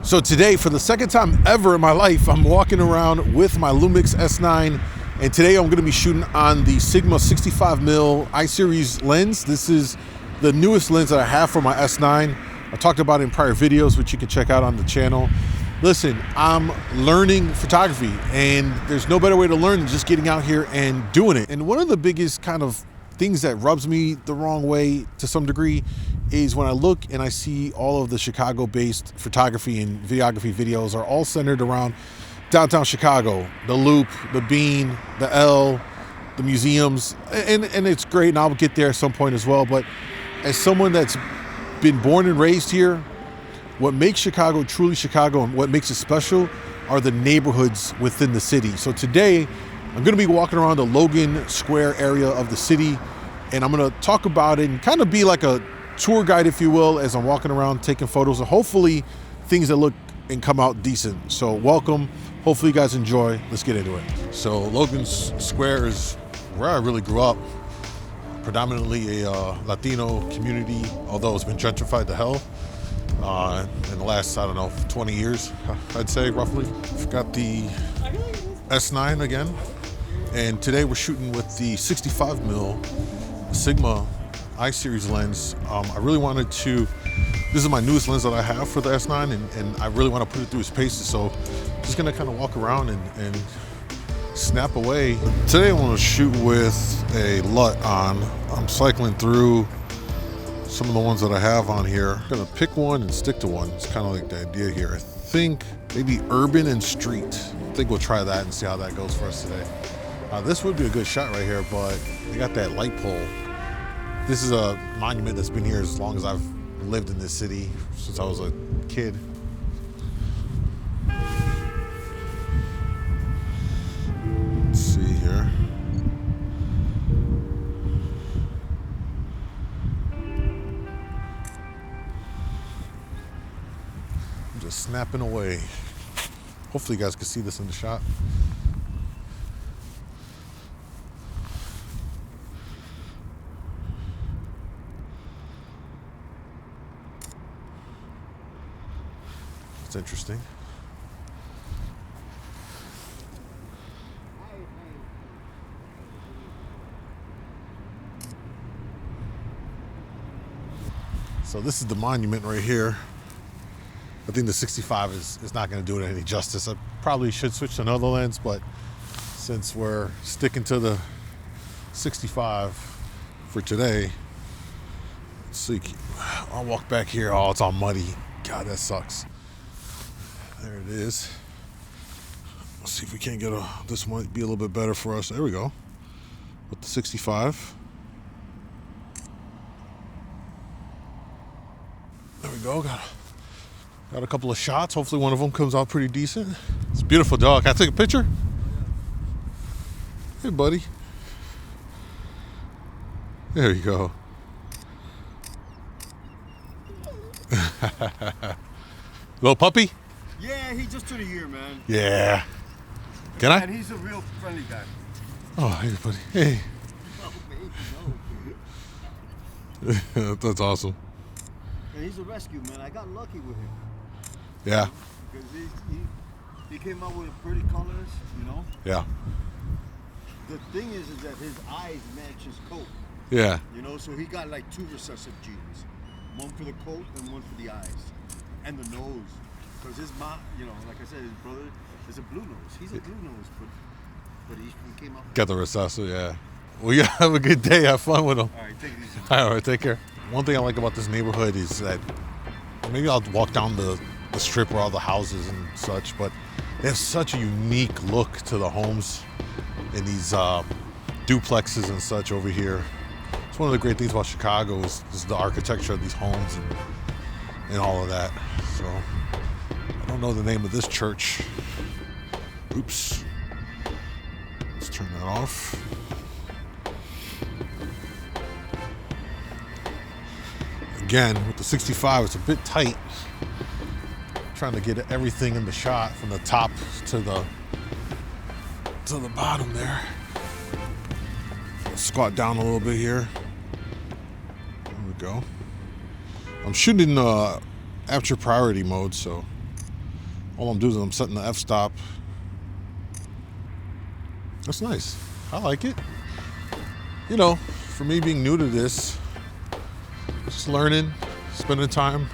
So today, for the second time ever in my life, I'm walking around with my Lumix S9, and today I'm going to be shooting on the Sigma 65mm I-series lens. This is the newest lens that I have for my S9. I talked about it in prior videos, which you can check out on the channel. Listen, I'm learning photography, and there's no better way to learn than just getting out here and doing it. And one of the biggest kind of things that rubs me the wrong way to some degree is when I look and I see all of the Chicago-based photography and videography videos are all centered around downtown Chicago, the Loop, the Bean, the L, the museums, and it's great, and I'll get there at some point as well. But as someone that's been born and raised here, what makes Chicago truly Chicago and what makes it special are the neighborhoods within the city. So today, I'm gonna be walking around the Logan Square area of the city, and I'm gonna talk about it and kind of be like a tour guide, if you will, as I'm walking around taking photos, and hopefully things that look and come out decent. So welcome, hopefully you guys enjoy. Let's get into it. So Logan Square is where I really grew up, predominantly a Latino community, although it's been gentrified to hell in the last, I don't know, 20 years, I'd say roughly. I've got the S9 again, and today we're shooting with the 65mm Sigma I-series lens. I really wanted to, this is my newest lens that I have for the S9, and I really want to put it through its paces, so just gonna kind of walk around and snap away. Today I want to shoot with a LUT on. I'm cycling through some of the ones that I have on here. I'm gonna pick one and stick to one. It's kind of like the idea here. I think maybe urban and street. I think we'll try that and see how that goes for us today. This would be a good shot right here, but they got that light pole. This is a monument that's been here as long as I've lived in this city, since I was a kid. Let's see here. I'm just snapping away. Hopefully you guys can see this in the shot. It's interesting. So this is the monument right here. I think the 65 is not going to do it any justice. I probably should switch to another lens, but since we're sticking to the 65 for today, let's see. I'll walk back here. Oh, it's all muddy. God, that sucks. There it is. Let's see if we can't get this might be a little bit better for us. There we go. With the 65. There we go. Got a couple of shots. Hopefully one of them comes out pretty decent. It's a beautiful dog. Can I take a picture? Hey, buddy. There you go. Little puppy? Yeah, he just turned a year, man. Yeah. Can I? And he's a real friendly guy. Oh, hey, buddy. Hey. No. That's awesome. And he's a rescue, man. I got lucky with him. Yeah. Because he came out with pretty colors, you know? Yeah. The thing is that his eyes match his coat. Yeah. You know, so he got like two recessive genes. One for the coat and one for the eyes. And the nose. Because his mom, you know, like I said, his brother is a blue nose. He's a blue nose, but he came out. Got the recessive, yeah. Well, yeah, have a good day. Have fun with him. All right, take it easy. All right, take care. One thing I like about this neighborhood is that maybe I'll walk down the strip where all the houses and such, but they have such a unique look to the homes in these duplexes and such over here. It's one of the great things about Chicago is the architecture of these homes and all of that. So I don't know the name of this church. Oops. Let's turn that off. Again, with the 65, it's a bit tight. Trying to get everything in the shot from the top to the bottom there. Let's squat down a little bit here. There we go. I'm shooting aperture priority mode, so All I'm doing is I'm setting the f-stop. That's nice. I like it. You know, for me being new to this, just learning, spending time,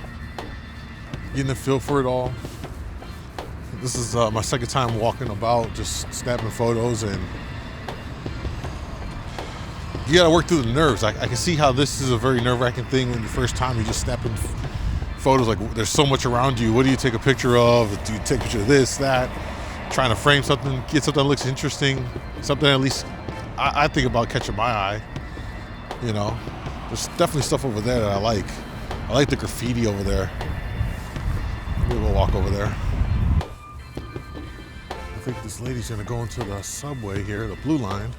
getting a feel for it all. This is my second time walking about, just snapping photos, and you gotta work through the nerves. I can see how this is a very nerve-wracking thing when the first time you're just snapping photos. Like, there's so much around you. What do you take a picture of? Do you take a picture of this, that? Trying to frame something, get something that looks interesting, something at least I think about catching my eye. You know, there's definitely stuff over there that I like. I like the graffiti over there. Maybe we'll walk over there. I think this lady's gonna go into the subway here, the blue line.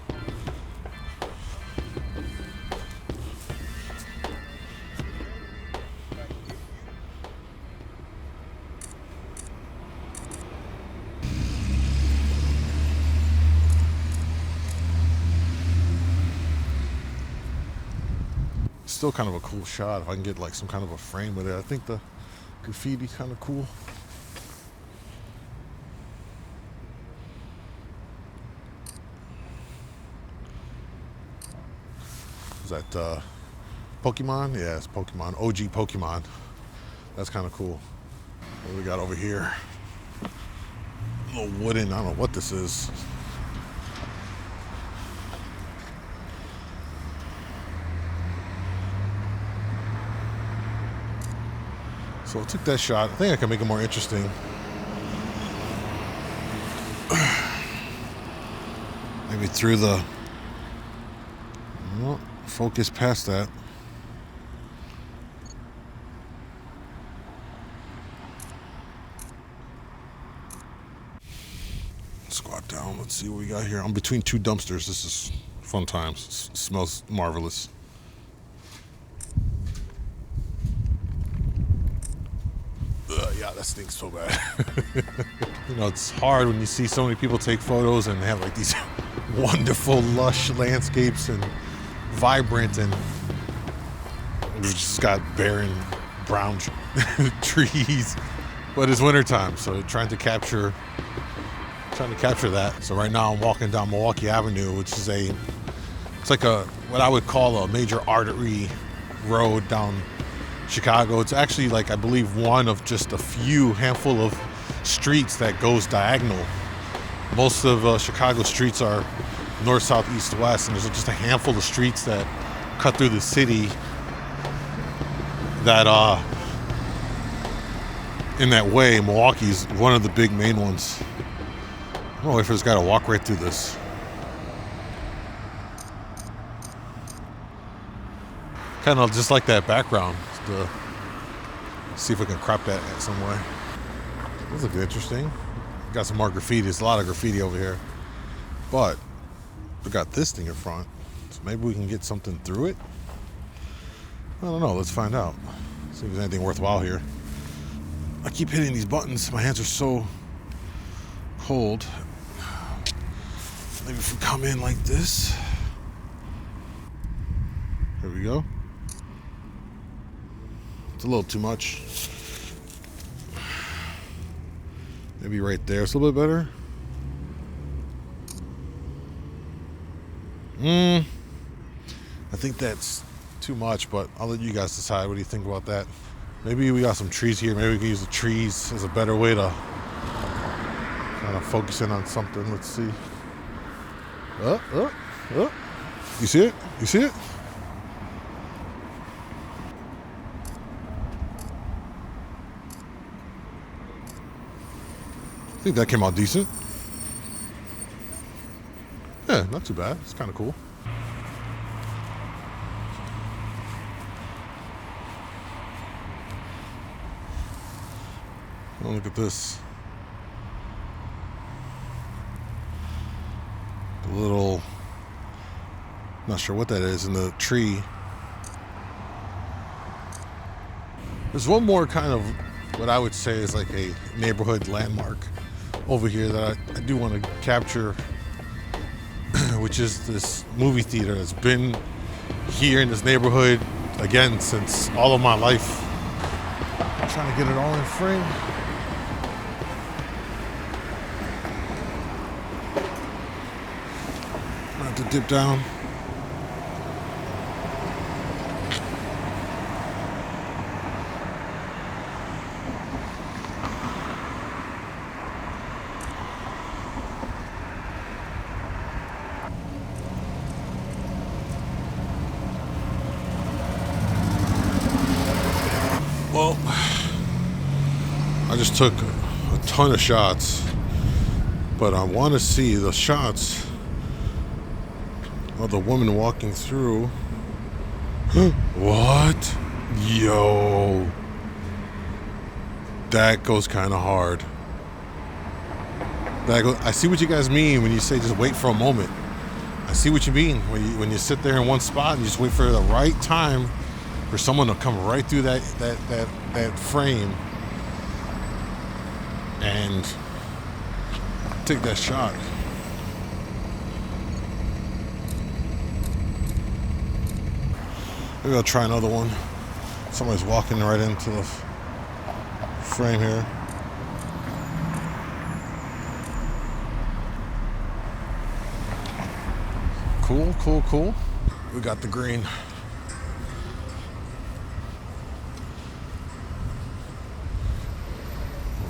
Still kind of a cool shot if I can get like some kind of a frame with it. I think the graffiti's kind of cool. Is that Pokemon? Yeah, it's Pokemon. OG Pokemon. That's kind of cool. What do we got over here? A little wooden, I don't know what this is. So I took that shot. I think I can make it more interesting. Maybe through the... Well, focus past that. Squat down. Let's see what we got here. I'm between two dumpsters. This is fun times. It smells marvelous. Yeah, that stinks so bad. You know, it's hard when you see so many people take photos and they have like these wonderful, lush landscapes and vibrant, and we've just got barren, brown trees. But it's wintertime, so trying to capture that. So right now I'm walking down Milwaukee Avenue, which is it's like what I would call a major artery road down Chicago. It's actually, like, I believe one of just a handful of streets that goes diagonal. Most of Chicago streets are north, south, east, west, and there's just a handful of streets that cut through the city that in that way. Milwaukee's one of the big main ones. I'm gonna wait for this guy to walk right through this. Kind of just like that background. See if we can crop that some way. This looks interesting. Got some more graffiti. There's a lot of graffiti over here. But we got this thing in front. So maybe we can get something through it? I don't know. Let's find out. See if there's anything worthwhile here. I keep hitting these buttons. My hands are so cold. Maybe if we come in like this. There we go. It's a little too much. Maybe right there. It's a little bit better. I think that's too much, but I'll let you guys decide. What do you think about that? Maybe we got some trees here. Maybe we can use the trees as a better way to kind of focus in on something. Let's see. Oh. You see it? You see it? I think that came out decent. Yeah, not too bad. It's kind of cool. Oh, look at this. The little, not sure what that is in the tree. There's one more kind of what I would say is like a neighborhood landmark over here that I do want to capture, which is this movie theater that's been here in this neighborhood again since all of my life. I'm trying to get it all in frame. dip down. Well, I just took a ton of shots, but I want to see the shots of the woman walking through. What? Yo. That goes kind of hard. I see what you guys mean when you say just wait for a moment. I see what you mean when you sit there in one spot and you just wait for the right time for someone to come right through that frame and take that shot. Maybe I'll try another one. Somebody's walking right into the frame here. Cool, cool, cool. We got the green.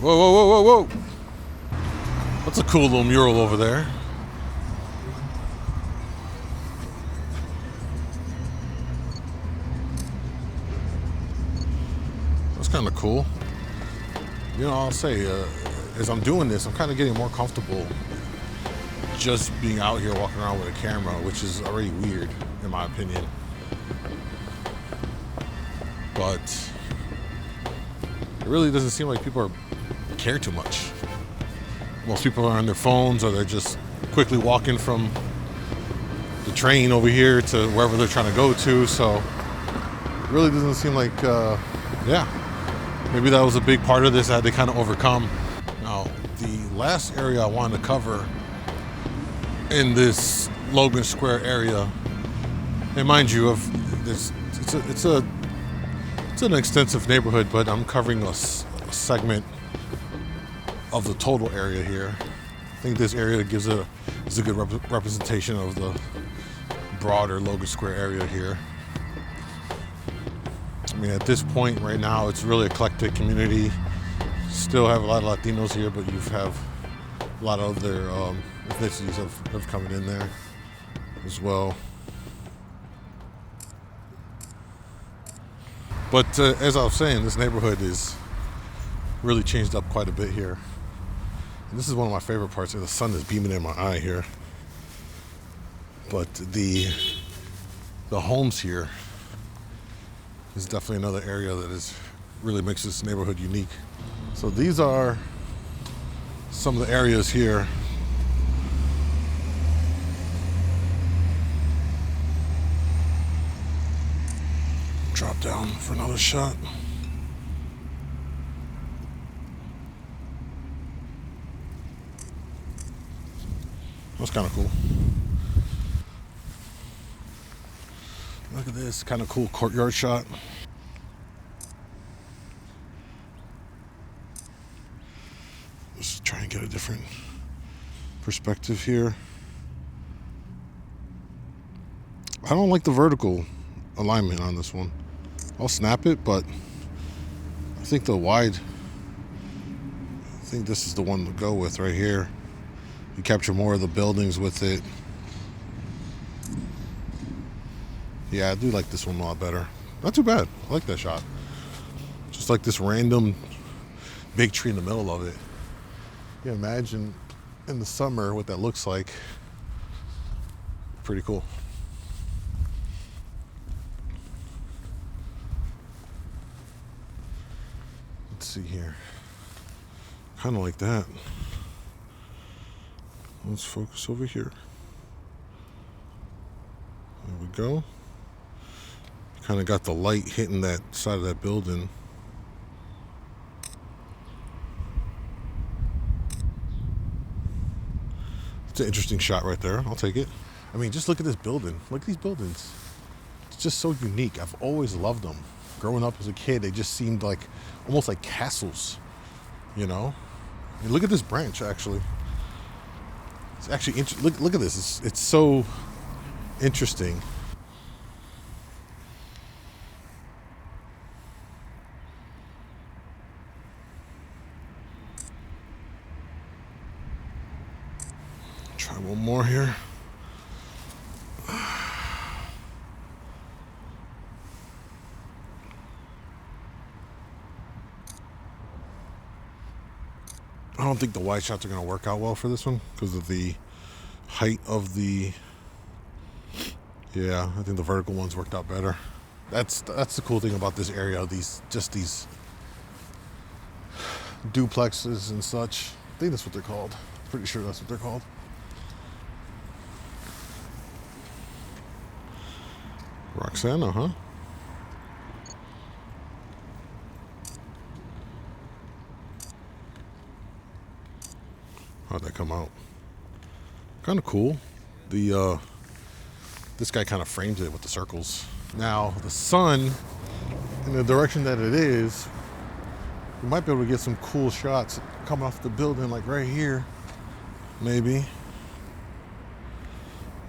Whoa, whoa, whoa, whoa, whoa. That's a cool little mural over there. That's kind of cool. You know, I'll say, as I'm doing this, I'm kind of getting more comfortable just being out here walking around with a camera, which is already weird, in my opinion. But it really doesn't seem like people care too much. Most people are on their phones, or they're just quickly walking from the train over here to wherever they're trying to go to. So it really doesn't seem like, yeah, maybe that was a big part of this that they kind of overcome. Now, the last area I wanted to cover in this Logan Square area, and mind you, it's an extensive neighborhood, but I'm covering a segment of the total area here. I think this area is a good representation of the broader Logan Square area here. I mean, at this point right now, it's really eclectic community. Still have a lot of Latinos here, but you have a lot of other ethnicities have come in there as well. But as I was saying, this neighborhood is really changed up quite a bit here. And this is one of my favorite parts. The sun is beaming in my eye here. But the homes here is definitely another area that really makes this neighborhood unique. So these are some of the areas here. Drop down for another shot. That's kind of cool. Look at this kind of cool courtyard shot. Just try and get a different perspective here. I don't like the vertical alignment on this one. I'll snap it, but I think this is the one to go with right here. You capture more of the buildings with it. Yeah, I do like this one a lot better. Not too bad. I like that shot. Just like this random big tree in the middle of it. You can imagine in the summer what that looks like. Pretty cool. Let's see here. Kind of like that. Let's focus over here. There we go. Kind of got the light hitting that side of that building. It's an interesting shot right there. I'll take it. I mean, just look at this building. Look at these buildings. It's just so unique. I've always loved them. Growing up as a kid, they just seemed like almost like castles, you know? I mean, look at this branch, actually. It's actually look at this. It's so Interesting. Try one more here. I don't think the wide shots are going to work out well for this one because of the height of the. Yeah, I think the vertical ones worked out better. That's the cool thing about this area. These duplexes and such. I think that's what they're called. Pretty sure that's what they're called. Roxana, huh? How'd that come out? Kind of cool. This guy kind of frames it with the circles. Now the sun, in the direction that it is, we might be able to get some cool shots coming off the building, like right here, maybe.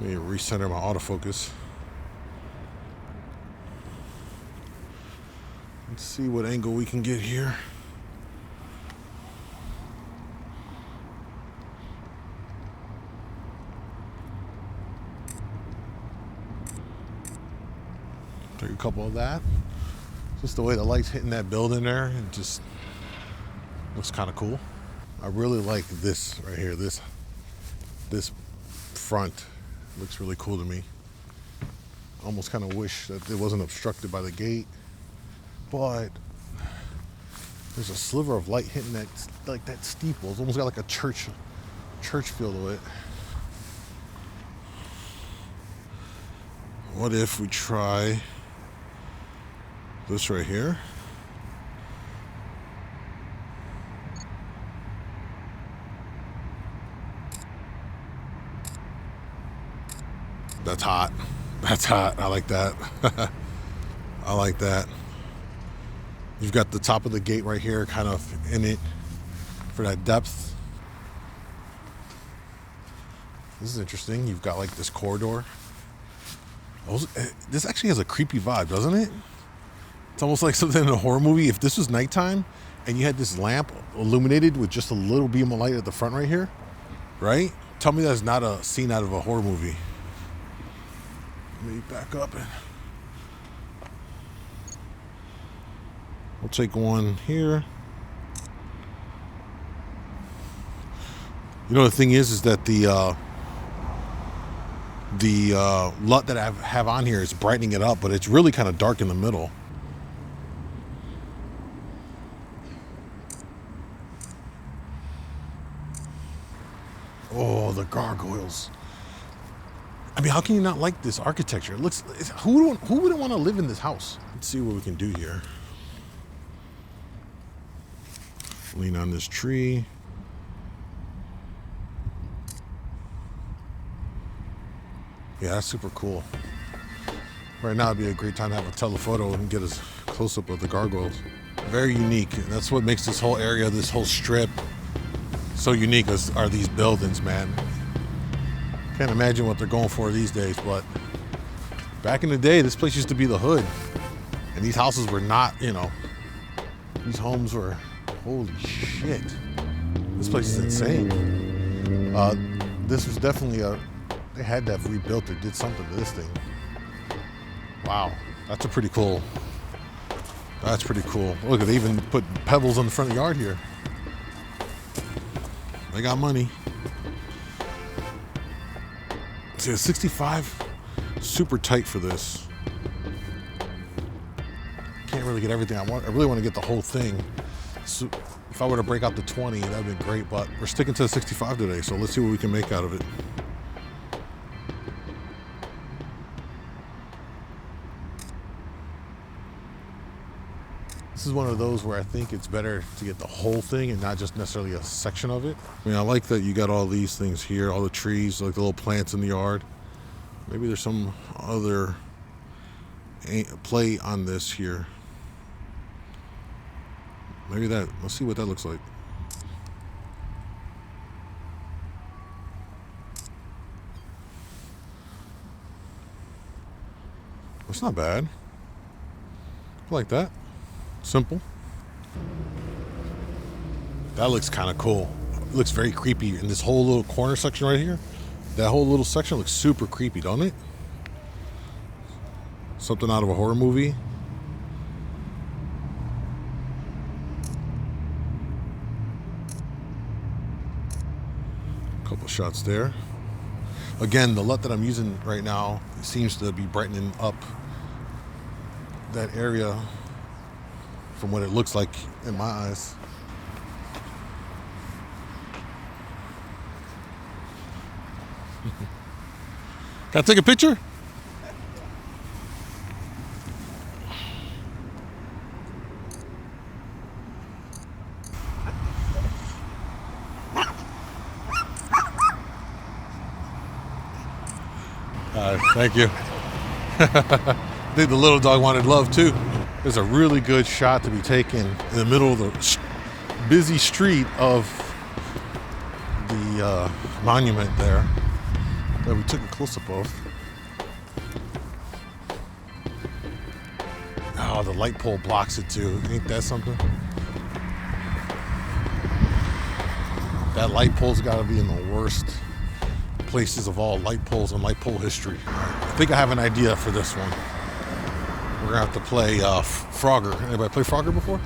Let me recenter my autofocus. Let's see what angle we can get here. Take a couple of that. Just the way the light's hitting that building there, it just looks kind of cool. I really like this right here. This front looks really cool to me. Almost kind of wish that it wasn't obstructed by the gate, but there's a sliver of light hitting that, like that steeple. It's almost got like a church feel to it. What if we try this right here? That's hot. That's hot. I like that. I like that. You've got the top of the gate right here kind of in it for that depth. This is interesting. You've got like this corridor. This actually has a creepy vibe, doesn't it? It's almost like something in a horror movie. If this was nighttime and you had this lamp illuminated with just a little beam of light at the front right here, right? Tell me that's not a scene out of a horror movie. Let me back up and we'll take one here. You know, the thing is that the LUT that I have on here is brightening it up, but it's really kind of dark in the middle. Oh, the gargoyles. I mean, how can you not like this architecture? It looks. Who wouldn't want to live in this house? Let's see what we can do here. Lean on this tree. Yeah, that's super cool. Right now, it'd be a great time to have a telephoto and get a close-up of the gargoyles. Very unique. And that's what makes this whole area, this whole strip, so unique. Are these buildings, man? Can't imagine what they're going for these days, but back in the day, this place used to be the hood. And these houses were not, you know, these homes were, holy shit. This place is insane. This was definitely they had to have rebuilt or did something to this thing. Wow, that's pretty cool. That's pretty cool. Look, they even put pebbles on the front of the yard here. They got money. See, a 65, super tight for this. Can't really get everything I want. I really want to get the whole thing. So if I were to break out the 20, that'd be great, but we're sticking to the 65 today, so let's see what we can make out of it. This is one of those where I think it's better to get the whole thing and not just necessarily a section of it. I mean, I like that you got all these things here, all the trees, like the little plants in the yard. Maybe there's some other play on this here. Maybe that, let's see what that looks like. It's not bad. I like that. Simple. That looks kind of cool. It looks very creepy in this whole little corner section right here. That whole little section looks super creepy, don't it? Something out of a horror movie. Couple shots there. Again, the LUT that I'm using right now seems to be brightening up that area from what it looks like in my eyes. Can I take a picture? Thank you. I think the little dog wanted love too. There's a really good shot to be taken in the middle of the busy street of the monument there that we took a close-up of. Oh, the light pole blocks it too. Ain't that something? That light pole's got to be in the worst places of all light poles in light pole history. I think I have an idea for this one. We're gonna have to play Frogger. Anybody play Frogger before?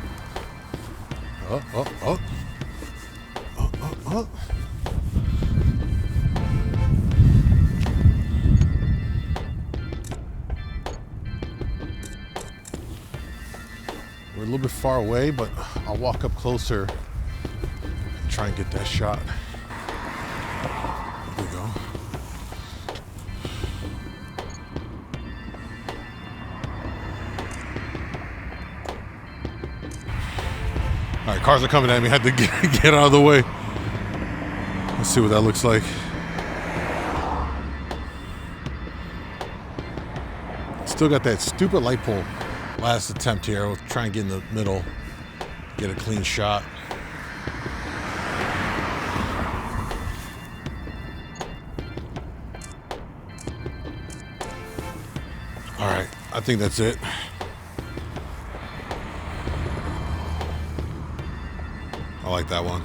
We're a little bit far away, but I'll walk up closer and try and get that shot. There we go. All right, cars are coming at me. I had to get out of the way. Let's see what that looks like. Still got that stupid light pole. Last attempt here. We'll try and get in the middle, get a clean shot. All right, I think that's it. I like that one.